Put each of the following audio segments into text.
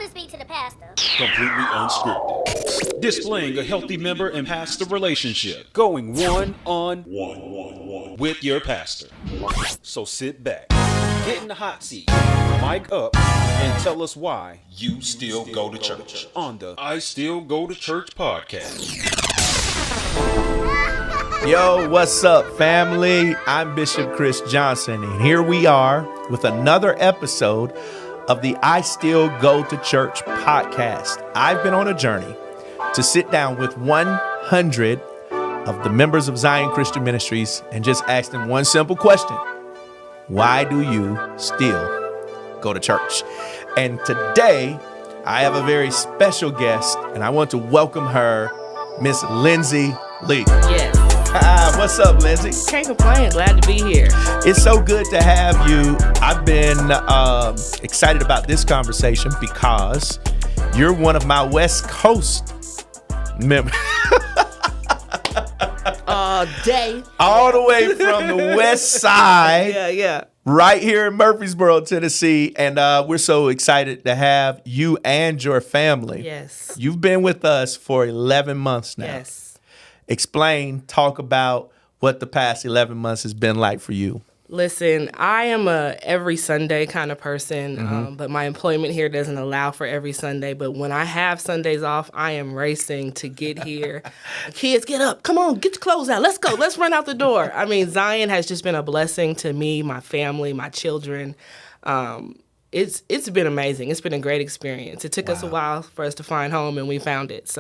to speak to the pastor. Completely unscripted. Displaying a healthy member and pastor relationship. Going one-on-one with your pastor. So sit back, get in the hot seat, mic up, and tell us why you still go to church on the I Still Go to Church podcast. Yo, what's up, family? I'm Bishop Chris Johnson, and here we are with another episode of the I Still Go to Church podcast. I've been on a journey to sit down with 100 of the members of Zion Christian Ministries and just ask them one simple question. Why do you still go to church? And today, I have a very special guest, and I want to welcome her, Miss Lindsay Lee. Yes. What's up, Lindsay? Can't complain. Glad to be here. It's so good to have you. I've been excited about this conversation because you're one of my West Coast members. All day. All the way from the West Side. Yeah. Right here in Murfreesboro, Tennessee. And we're so excited to have you and your family. Yes. You've been with us for 11 months now. Yes. Talk about what the past 11 months has been like for you. Listen, I am a every Sunday kind of person, but my employment here doesn't allow for every Sunday. But when I have Sundays off, I am racing to get here. Kids, get up. Come on, get your clothes out. Let's go. Let's run out the door. I mean, Zion has just been a blessing to me, my family, my children. It's been amazing. It's been a great experience. It took us a while for us to find home, and we found it.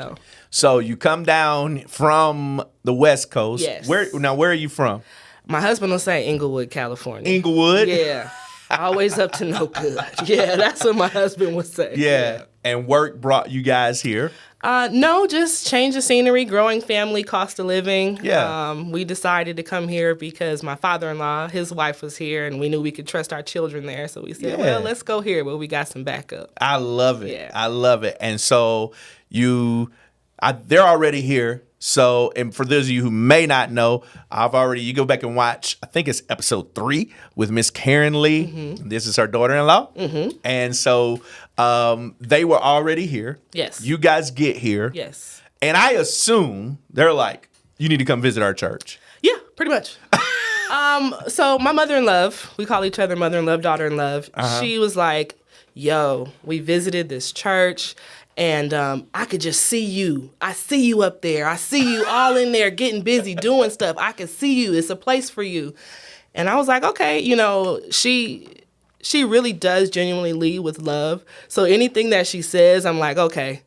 So you come down from the West Coast. Yes. Where are you from? My husband will say Inglewood, California. Inglewood? Yeah. Always up to no good. Yeah, that's what my husband would say. Yeah. And work brought you guys here? No, just change of scenery, growing family, cost of living. Yeah. We decided to come here because my father-in-law, his wife was here, and we knew we could trust our children there. So we said, well, let's go here, but we got some backup. I love it. Yeah. I love it. And so they're already here. So, and for those of you who may not know, you go back and watch, I think it's episode 3 with Miss Karen Lee. Mm-hmm. This is her daughter-in-law. Mm-hmm. And so they were already here. Yes. You guys get here. Yes. And I assume they're like, you need to come visit our church. Yeah, pretty much. So my mother-in-love, we call each other mother-in-love, daughter-in-love. She was like, yo, we visited this church. And I could just see you. I see you up there. I see you all in there getting busy, doing stuff. I can see you. It's a place for you. And I was like, okay, she really does genuinely lead with love. So anything that she says, I'm like, okay,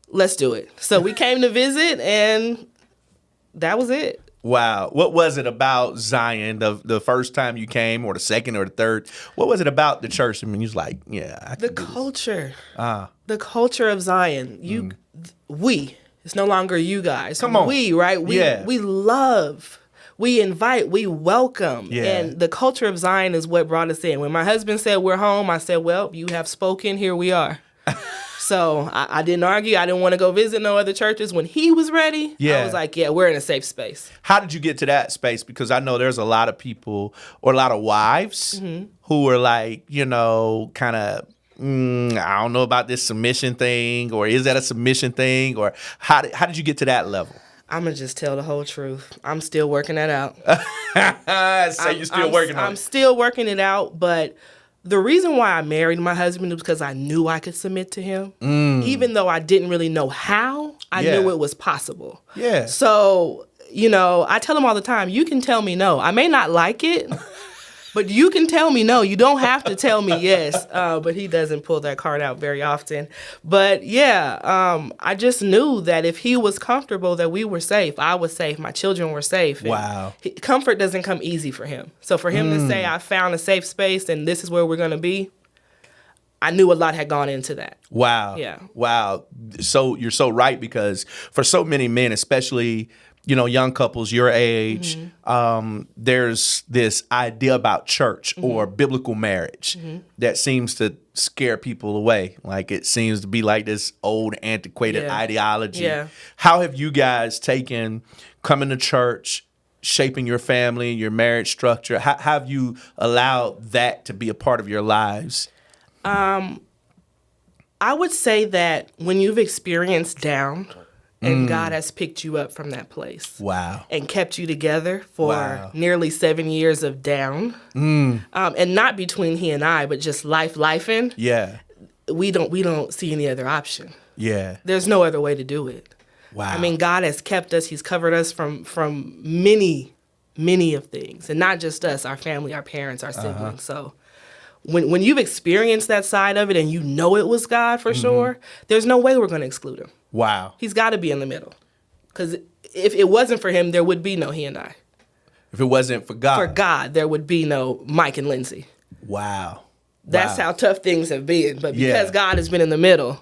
let's do it. So we came to visit, and that was it. Wow. What was it about Zion the first time you came, or the second or the third? What was it about the church? I mean, you was like, yeah. The culture. The culture of Zion. It's no longer you guys. Come on. We love, we invite, we welcome. Yeah. And the culture of Zion is what brought us in. When my husband said we're home, I said, well, you have spoken, here we are. So I didn't argue. I didn't want to go visit no other churches. When he was ready, I was like, yeah, we're in a safe space. How did you get to that space? Because I know there's a lot of people, or a lot of wives, who are like, kind of, I don't know about this submission thing, or is that a submission thing? Or how did you get to that level? I'm going to just tell the whole truth. I'm still working that out. You're still working on it. I'm still working it out, but the reason why I married my husband was because I knew I could submit to him. Even though I didn't really know how, I knew it was possible. Yeah. So, I tell him all the time, you can tell me no. I may not like it, but you can tell me no. You don't have to tell me yes. But he doesn't pull that card out very often. But yeah, I just knew that if he was comfortable, that we were safe. I was safe. My children were safe. Wow. Comfort doesn't come easy for him. So for him to say, I found a safe space and this is where we're going to be, I knew a lot had gone into that. Wow. Yeah. Wow. So you're so right, because for so many men, especially young couples your age, there's this idea about church or biblical marriage that seems to scare people away. Like, it seems to be like this old, antiquated ideology. Yeah. How have you guys taken coming to church, shaping your family, your marriage structure? How have you allowed that to be a part of your lives? I would say that when you've experienced down and God has picked you up from that place. Wow. And kept you together for nearly 7 years of down. And not between he and I, but just lifing. Yeah. We don't see any other option. Yeah. There's no other way to do it. Wow. I mean, God has kept us. He's covered us from many of things. And not just us, our family, our parents, our siblings. So when you've experienced that side of it and you know it was God for sure, there's no way we're going to exclude him. Wow. He's got to be in the middle. Because if it wasn't for him, there would be no he and I. If it wasn't for God. For God, there would be no Mike and Lindsay. Wow. That's how tough things have been. But because God has been in the middle,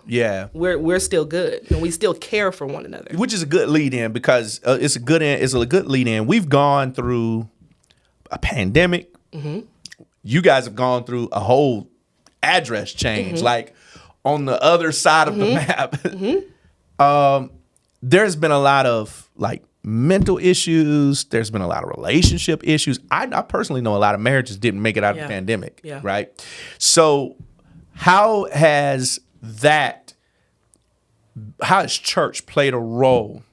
we're still good. And we still care for one another. Which is a good lead in because it's a good lead in. We've gone through a pandemic. You guys have gone through a whole address change, like on the other side of the map. There's been a lot of like mental issues. There's been a lot of relationship issues. I personally know a lot of marriages didn't make it out of the pandemic, right? So how has church played a role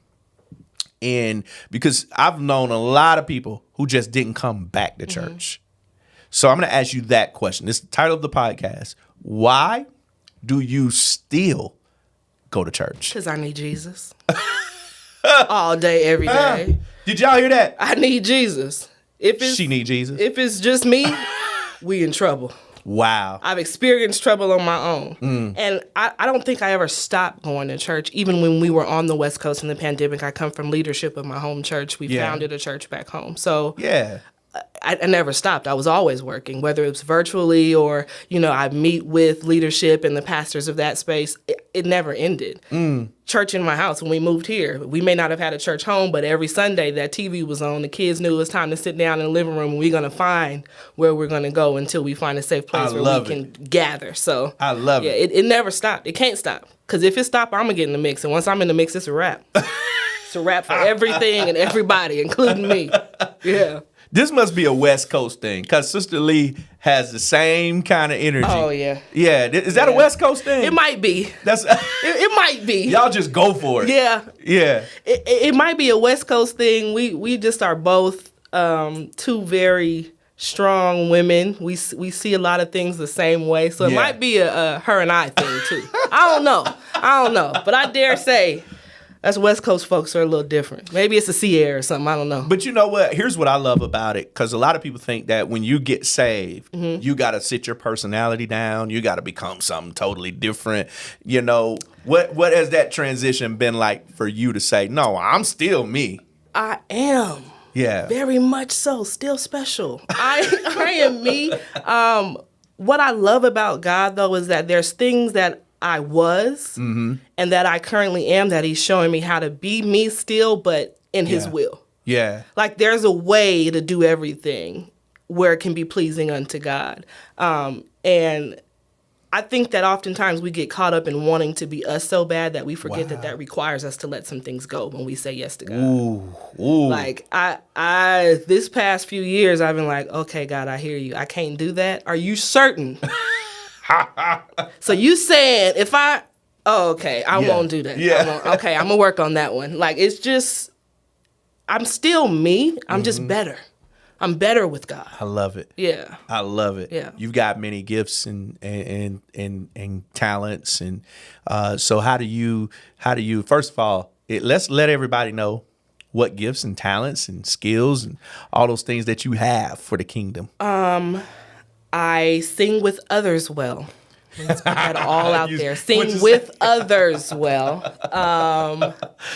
in, because I've known a lot of people who just didn't come back to church. So I'm going to ask you that question. It's the title of the podcast. Why do you still go to church? Because I need Jesus. All day, every day. Did y'all hear that? I need Jesus. She need Jesus? If it's just me, we in trouble. Wow. I've experienced trouble on my own. And I don't think I ever stopped going to church. Even when we were on the West Coast in the pandemic, I come from leadership of my home church. We founded a church back home. So I never stopped. I was always working, whether it's virtually or, I meet with leadership and the pastors of that space. It never ended. Church in my house when we moved here. We may not have had a church home, but every Sunday that TV was on. The kids knew it was time to sit down in the living room and we're going to find where we're going to go until we find a safe place where we can gather. So I love it. It never stopped. It can't stop. Because if it stopped, I'm going to get in the mix. And once I'm in the mix, it's a wrap. It's a wrap for everything and everybody, including me. Yeah. This must be a West Coast thing because Sister Lee has the same kind of energy. Oh, yeah. Yeah. Is that a West Coast thing? It might be. It might be. Y'all just go for it. Yeah. Yeah. It might be a West Coast thing. We just are both two very strong women. We see a lot of things the same way. So it might be a her and I thing, too. I don't know. But I dare say us West Coast folks are a little different. Maybe it's a sea air or something. I don't know. But you know what? Here's what I love about it. Because a lot of people think that when you get saved, you got to sit your personality down. You got to become something totally different. What has that transition been like for you to say, no, I'm still me? I am. Yeah. Very much so. Still special. I am me. What I love about God, though, is that there's things that I was and that I currently am that he's showing me how to be me still, but in his will. Yeah. Like there's a way to do everything where it can be pleasing unto God. And I think that oftentimes we get caught up in wanting to be us so bad that we forget that requires us to let some things go when we say yes to God. Ooh. Like I this past few years, I've been like, okay, God, I hear you. I can't do that. Are you certain? So you saying I won't do that. Yeah. I'm gonna work on that one. Like it's just, I'm still me. I'm just better. I'm better with God. I love it. Yeah. I love it. Yeah. You've got many gifts and talents, and so how do you first of all, let's let everybody know what gifts and talents and skills and all those things that you have for the kingdom. I sing with others well. Let's put that all out there. Sing with others well.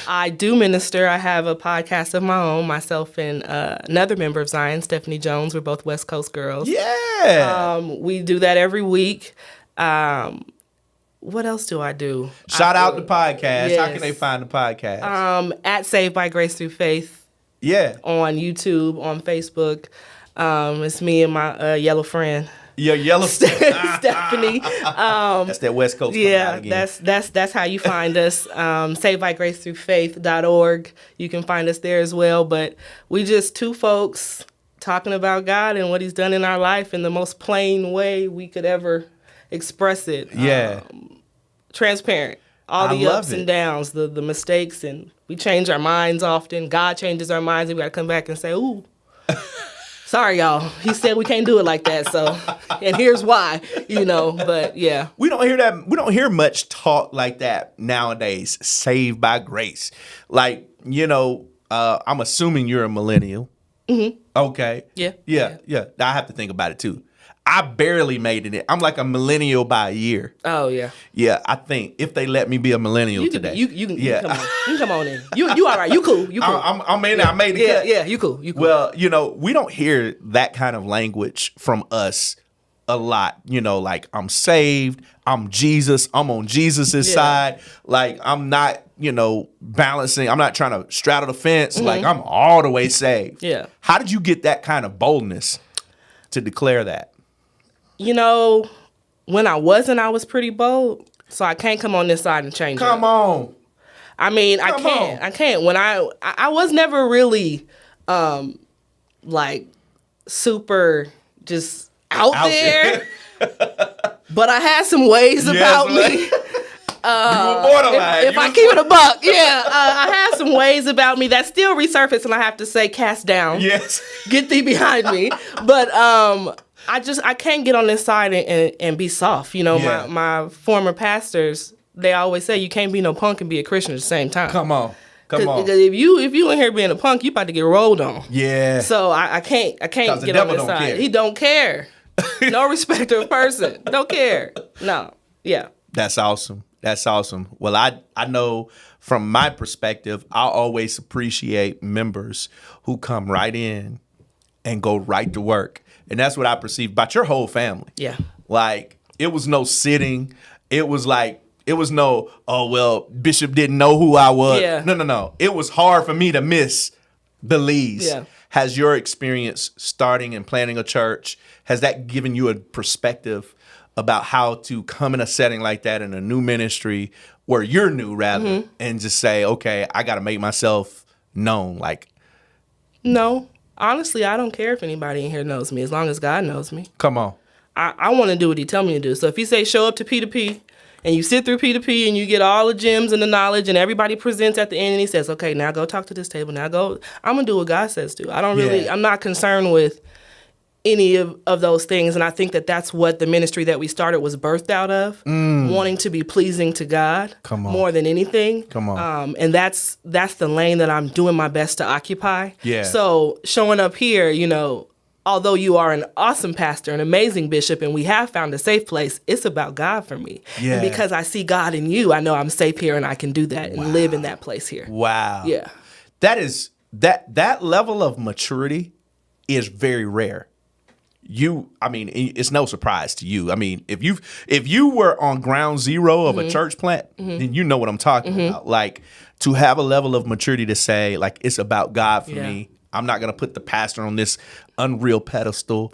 I do minister. I have a podcast of my own, myself and another member of Zion, Stephanie Jones. We're both West Coast girls. Yeah. We do that every week. What else do I do? Shout out the podcast. Yes. How can they find the podcast? At Saved by Grace Through Faith. Yeah. On YouTube, on Facebook. It's me and my yellow friend. Your yellow Stephanie. That's that West Coast. Yeah, that's how you find us. SavedByGraceThroughFaith.org. You can find us there as well. But we just two folks talking about God and what he's done in our life in the most plain way we could ever express it. Yeah. transparent. All the ups and downs, the mistakes, and we change our minds often. God changes our minds, and we got to come back and say, ooh, sorry, y'all. He said we can't do it like that, so, and here's why, but yeah. We don't hear that. We don't hear much talk like that nowadays, saved by grace. Like, I'm assuming you're a millennial. Mm-hmm. Okay. Yeah. I have to think about it, too. I barely made it in. I'm like a millennial by a year. Oh, yeah. Yeah, I think if they let me be a millennial today. You can come on. You can come on in. You all right. You cool. I'm in there. I made it cut. Yeah, you cool. Well, we don't hear that kind of language from us a lot. Like, I'm saved. I'm Jesus. I'm on Jesus' side. Like, I'm not, balancing. I'm not trying to straddle the fence. Mm-hmm. Like, I'm all the way saved. Yeah. How did you get that kind of boldness to declare that? When I wasn't, I was pretty bold. So I can't come on this side and change it. Come on. I mean, I can't. When I was never really, like, super just out there. But I had some ways about me. You were borderline. If I keep it a buck, I had some ways about me that still resurface, and I have to say, cast down. Yes. Get thee behind me. But I can't get on this side and be soft. My former pastors, they always say you can't be no punk and be a Christian at the same time. Come on. Because if you in here being a punk, you about to get rolled on. Yeah. So I can't get on this side. Care. He don't care. No respecter of person. Don't care. No. Yeah. That's awesome. Well, I know from my perspective, I always appreciate members who come right in and go right to work. And that's what I perceive about your whole family. Yeah. Like, it was no sitting. It was no, oh, well, Bishop didn't know who I was. Yeah. No. It was hard for me to miss the Lees. Yeah. Has your experience starting and planning a church, has that given you a perspective about how to come in a setting like that in a new ministry, where you're new rather, mm-hmm. and just say, okay, I got to make myself known? Like, no. Honestly, I don't care if anybody in here knows me, as long as God knows me. Come on. I want to do what he tell me to do. So if he say show up to P2P, and you sit through P2P and you get all the gems and the knowledge, and everybody presents at the end, and he says, okay, now go talk to this table. Now go. I'm going to do what God says to. I'm not concerned with any of those things. And I think that that's what the ministry that we started was birthed out of, wanting to be pleasing to God more than anything. Come on. And that's the lane that I'm doing my best to occupy. Yeah. So showing up here, although you are an awesome pastor, an amazing bishop, and we have found a safe place, it's about God for me. Yeah. And because I see God in you, I know I'm safe here and I can do that and live in that place here. Wow. Yeah. That level of maturity is very rare. It's no surprise to you. I mean, if you were on ground zero of a church plant, then you know what I'm talking about. Like, to have a level of maturity to say, like, it's about God for me. I'm not going to put the pastor on this unreal pedestal.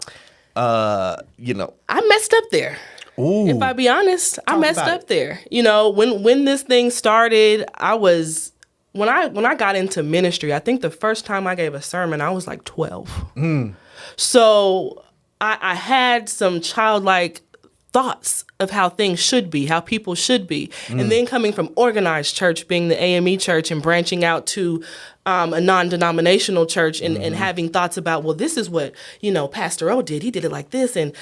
I messed up there. Ooh. If I be honest, I messed up there. When this thing started, when I got into ministry, I think the first time I gave a sermon, I was like 12. So I had some childlike thoughts of how things should be, how people should be. And then coming from organized church, being the AME church, and branching out to a non-denominational church and having thoughts about, well, this is what, Pastor O did. He did it like this. And,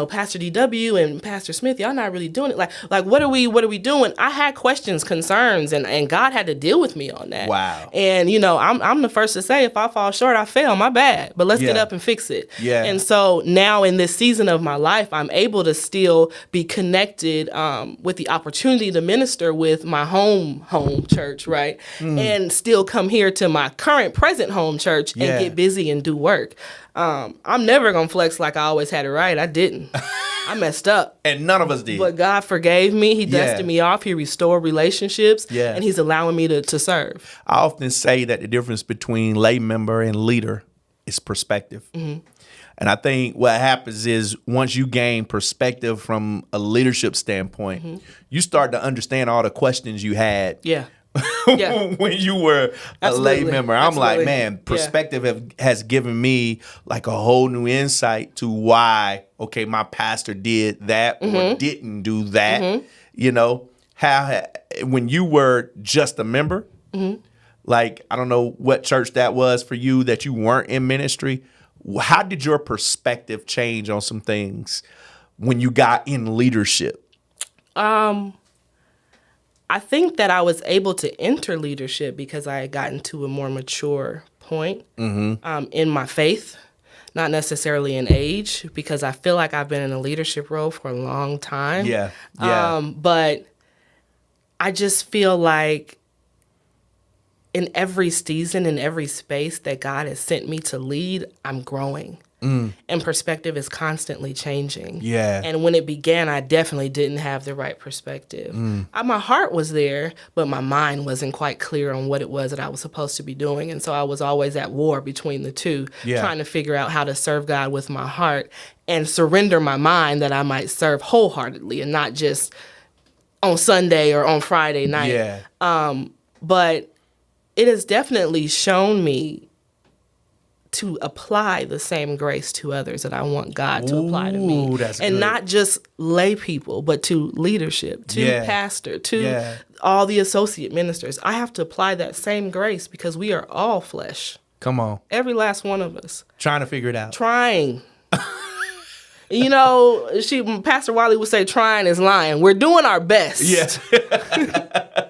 Pastor DW and Pastor Smith, y'all not really doing it. Like what are we doing? I had questions, concerns, and God had to deal with me on that. Wow. And, I'm the first to say, if I fall short, I fail, my bad. But let's get up and fix it. Yeah. And so now in this season of my life, I'm able to still be connected with the opportunity to minister with my home church, right? And still come here to my present home church and get busy and do work. I'm never going to flex like I always had it right. I didn't. I messed up. And none of us did. But God forgave me. He dusted me off. He restored relationships. Yeah. And he's allowing me to serve. I often say that the difference between lay member and leader is perspective. And I think what happens is once you gain perspective from a leadership standpoint, you start to understand all the questions you had. Yeah. When you were a lay member. I'm like, man, perspective has given me like a whole new insight to why, okay, my pastor did that or didn't do that. how when you were just a member, like, I don't know what church that was for you that you weren't in ministry. How did your perspective change on some things when you got in leadership? I think that I was able to enter leadership because I had gotten to a more mature point in my faith, not necessarily in age, because I feel like I've been in a leadership role for a long time. Yeah. But I just feel like in every season, in every space that God has sent me to lead, I'm growing. And perspective is constantly changing. Yeah. And when it began, I definitely didn't have the right perspective. My heart was there, but my mind wasn't quite clear on what it was that I was supposed to be doing. And so I was always at war between the two, trying to figure out how to serve God with my heart and surrender my mind that I might serve wholeheartedly and not just on Sunday or on Friday night. Yeah. But it has definitely shown me to apply the same grace to others that I want God to apply to me. That's and good. not just lay people, but to leadership, to pastor, to all the associate ministers. I have to apply that same grace because we are all flesh. Come on. Every last one of us. Trying to figure it out. Trying. You know, Pastor Wiley would say trying is lying. We're doing our best. Yeah.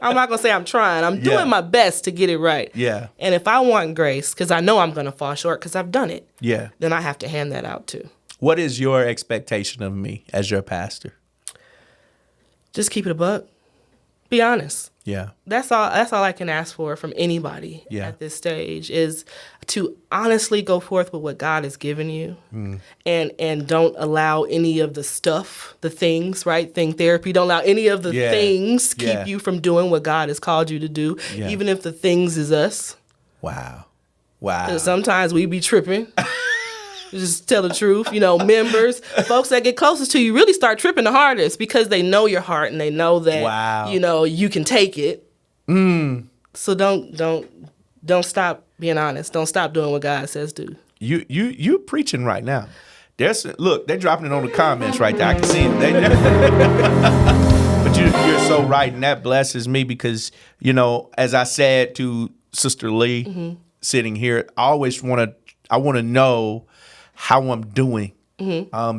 I'm not going to say I'm trying. I'm doing my best to get it right. Yeah. And if I want grace, because I know I'm going to fall short because I've done it, Yeah. then I have to hand that out too. What is your expectation of me as your pastor? Just keep it a buck. Be honest. Yeah. That's all I can ask for from anybody at this stage is to honestly go forth with what God has given you and don't allow any of the stuff, the things, right? Thing therapy, don't allow any of the things keep you from doing what God has called you to do, even if the things is us. Wow. Wow. 'Cause sometimes we be tripping. Just tell the truth. You know, members, folks that get closest to you really start tripping the hardest because they know your heart and they know that, you know, you can take it. So don't stop being honest. Don't stop doing what God says do. You preaching right now. Look, they're dropping it on the comments right there. I can see it. But you're so right, and that blesses me because, you know, as I said to Sister Lee sitting here, I want to know how I'm doing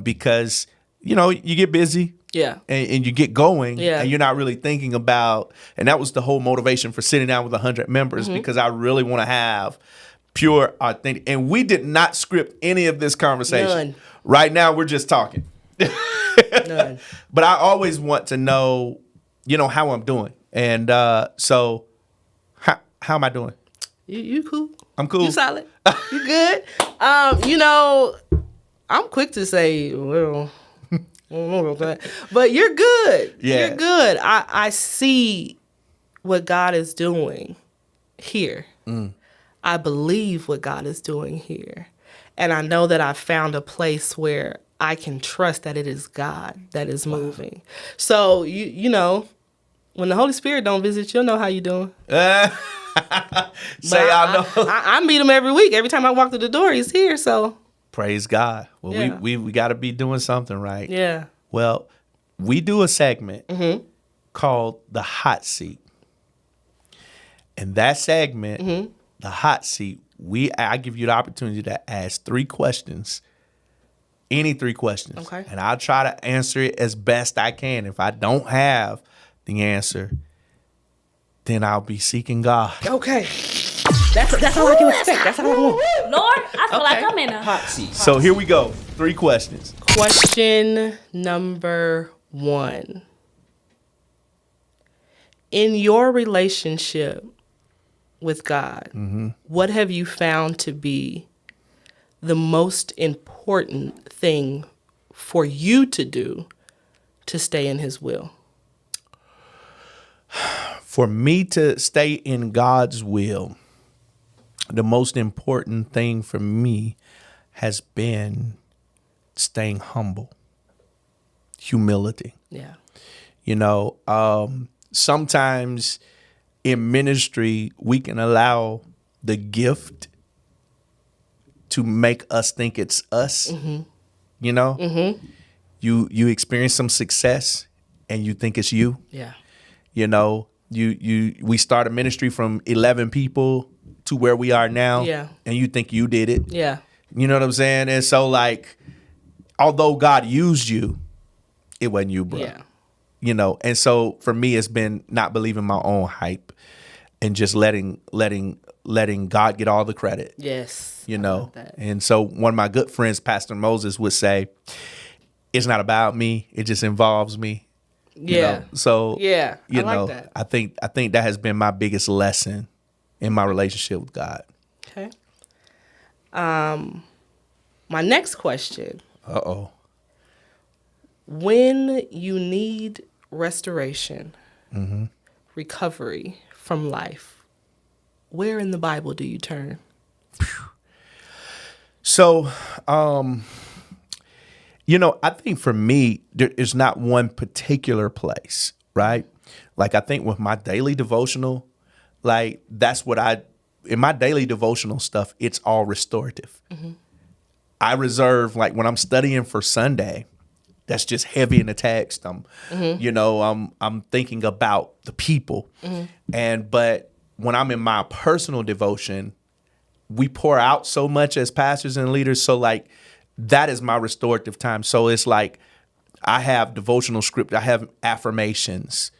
because, you know, you get busy. Yeah. And you get going. Yeah. And you're not really thinking about, and that was the whole motivation for sitting down with 100 members because I really want to have pure, authentic, and we did not script any of this conversation. None. Right now, we're just talking. None. But I always want to know, you know, how I'm doing. And so how am I doing? You cool. I'm cool. You solid. You good. You know, I'm quick to say, well, I don't know about that. But you're good. Yeah. You're good. I see what God is doing here. I believe what God is doing here. And I know that I've found a place where I can trust that it is God that is moving. So, you know, when the Holy Spirit don't visit, you'll know how you're doing. I meet him every week. Every time I walk through the door, he's here. So praise God. Well, we got to be doing something right. Yeah. Well, we do a segment called the hot seat, and that segment, the hot seat, I give you the opportunity to ask 3 questions. Any 3 questions. Okay. And I'll try to answer it as best I can. If I don't have the answer, then I'll be seeking God. Okay. That's all I can expect. That's all I want. Lord, I feel like I'm in a hot seat. So here we go. 3 questions. Question number 1. In your relationship with God, what have you found to be the most important thing for you to do to stay in his will? For me to stay in God's will, the most important thing for me has been staying humble, humility. Yeah. You know, sometimes in ministry, we can allow the gift to make us think it's us. You know, you experience some success and you think it's you. Yeah. You know, we started ministry from 11 people to where we are now. Yeah. And you think you did it. Yeah. You know what I'm saying? And so, like, although God used you, it wasn't you, bro. Yeah. You know, and so for me, it's been not believing my own hype and just letting God get all the credit. Yes. You know, and so one of my good friends, Pastor Moses, would say, it's not about me. It just involves me. Yeah. You know? So, yeah, you I like know, that. I think that has been my biggest lesson in my relationship with God. Okay. My next question. Uh-oh. When you need restoration, recovery from life, where in the Bible do you turn? So, you know, I think for me, there is not one particular place, right? Like, I think with my daily devotional, like, that's what in my daily devotional stuff, it's all restorative. I reserve, like, when I'm studying for Sunday, that's just heavy in the text. You know, I'm thinking about the people. But when I'm in my personal devotion, we pour out so much as pastors and leaders. So, like, that is my restorative time. So it's like I have devotional script. I have affirmations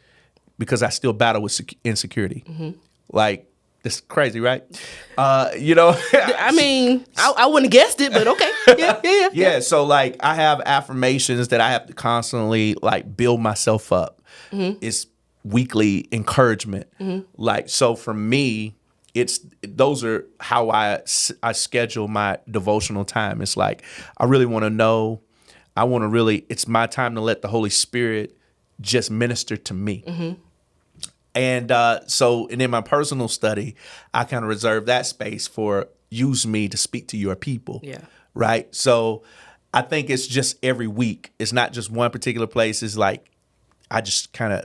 because I still battle with insecurity. Like, it's crazy, right? You know, I mean, I wouldn't have guessed it, but okay. Yeah. Yeah. So, like, I have affirmations that I have to constantly, like, build myself up. It's weekly encouragement. Like, so for me, those are how I schedule my devotional time. It's like, I really want to know. It's my time to let the Holy Spirit just minister to me. And and in my personal study, I kind of reserve that space for use me to speak to your people. Yeah. Right. So I think it's just every week. It's not just one particular place. It's like, I just kind of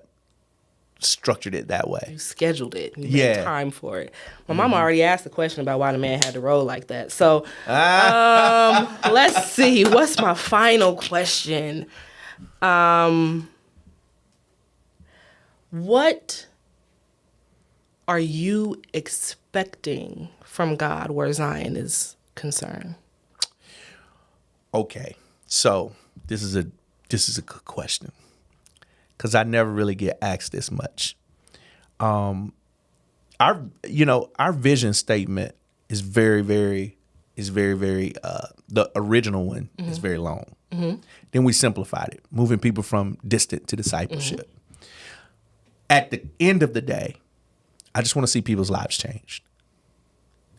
structured it that way. You scheduled it. You made time for it. My mama already asked the question about why the man had to roll like that. So let's see. What's my final question? What are you expecting from God where Zion is concerned? Okay. So this is a good question, because I never really get asked this much. Our vision statement is very, very, the original one is very long. Then we simplified it, moving people from distant to discipleship. At the end of the day, I just want to see people's lives changed.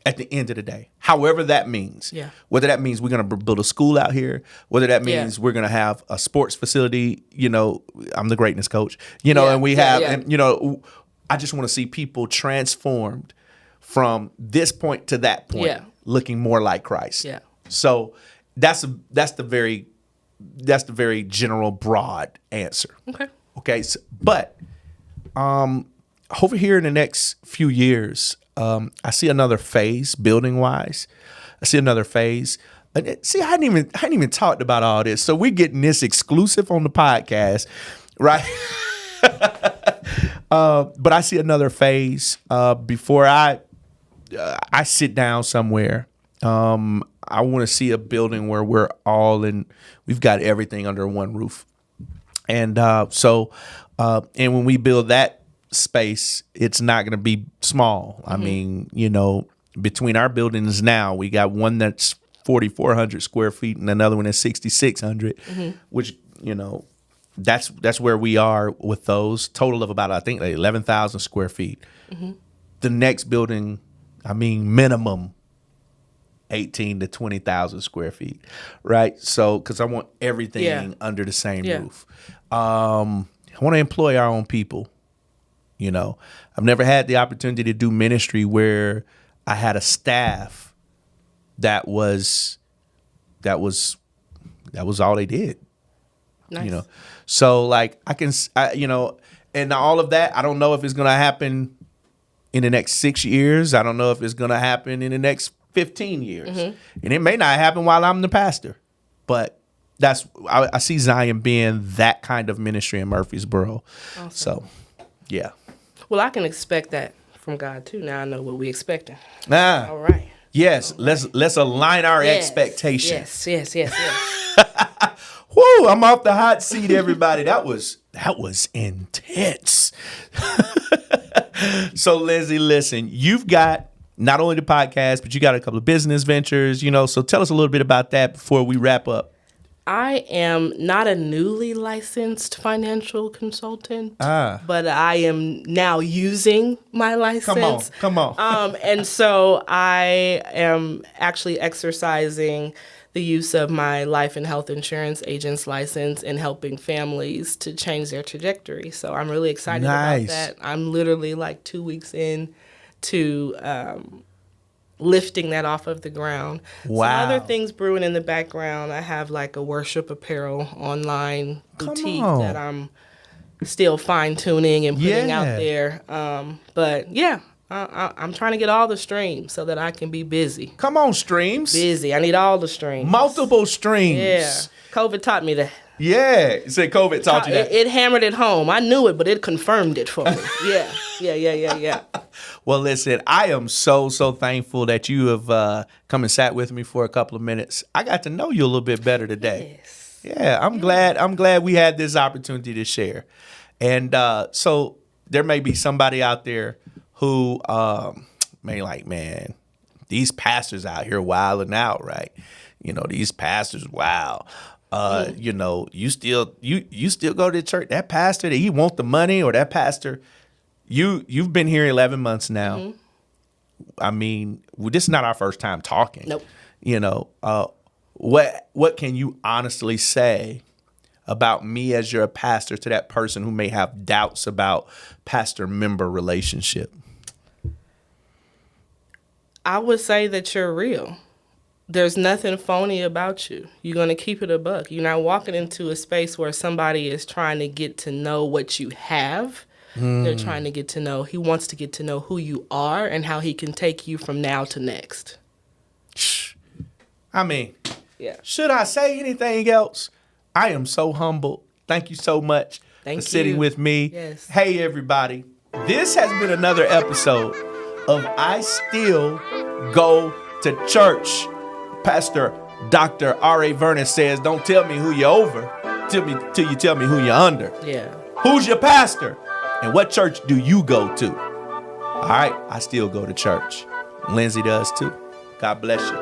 At the end of the day, however that means, whether that means we're going to build a school out here, whether that means we're going to have a sports facility, you know, I'm the greatness coach, you know, and we have, and, you know, I just want to see people transformed from this point to that point, looking more like Christ. Yeah. So that's the very general, broad answer. Okay. So, but over here in the next few years, I see another phase building wise. I see another phase. See, I hadn't even talked about all this. So we're getting this exclusive on the podcast, right? But I see another phase before I sit down somewhere. I want to see a building where we've got everything under one roof. And and when we build that space, it's not going to be small. I mean, you know, between our buildings now, we got one that's 4,400 square feet and another one that's 6,600, which, you know, that's where we are with those. Total of about, I think, like 11,000 square feet. The next building, I mean, minimum 18 to 20,000 square feet, right? So, because I want everything under the same roof. I want to employ our own people. You know, I've never had the opportunity to do ministry where I had a staff that was all they did. Nice. You know, so like you know, and all of that, I don't know if it's going to happen in the next 6 years. I don't know if it's going to happen in the next 15 years. And it may not happen while I'm the pastor, but I see Zion being that kind of ministry in Murfreesboro. Awesome. So. Yeah. Well, I can expect that from God too. Now I know what we're expecting. All right. Yes, let's align our expectations. Yes. Whoo, I'm off the hot seat, everybody. That was intense. So, Lindsay, listen, you've got not only the podcast, but you got a couple of business ventures, so tell us a little bit about that before we wrap up. I am not a newly licensed financial consultant, but I am now using my license. Come on. And so I am actually exercising the use of my life and health insurance agent's license and helping families to change their trajectory. So I'm really excited about that. I'm literally like 2 weeks in to lifting that off of the ground. Wow. Some other things brewing in the background. I have like a worship apparel online boutique that I'm still fine tuning and putting out there. But yeah, I'm trying to get all the streams so that I can be busy. Come on, streams. Busy. I need all the streams. Multiple streams. Yeah. COVID taught me that. Yeah. You said COVID taught you that. It hammered it home. I knew it, but it confirmed it for me. Yeah. Well, listen, I am so thankful that you have come and sat with me for a couple of minutes. I got to know you a little bit better today. Yes. Yeah, I'm glad we had this opportunity to share. And so there may be somebody out there who may like, man, these pastors out here wilding out, right? These pastors, wow. You still go to church. That pastor, he want the money, or that pastor, you've been here 11 months now. Mm-hmm. I mean, this is not our first time talking. Nope. What can you honestly say about me as your pastor to that person who may have doubts about pastor-member relationship? I would say that you're real. There's nothing phony about you. You're going to keep it a buck. You're not walking into a space where somebody is trying to get to know what you have. They're trying to get to know. He wants to get to know who you are and how he can take you from now to next. I mean, yeah. Should I say anything else? I am so humbled. Thank you so much for sitting with me. Yes. Hey, everybody. This has been another episode of I Still Go to Church. Pastor Dr. R.A. Vernon says, don't tell me who you're over till you tell me who you're under. Yeah. Who's your pastor? And what church do you go to? All right, I still go to church. Lindsay does too. God bless you.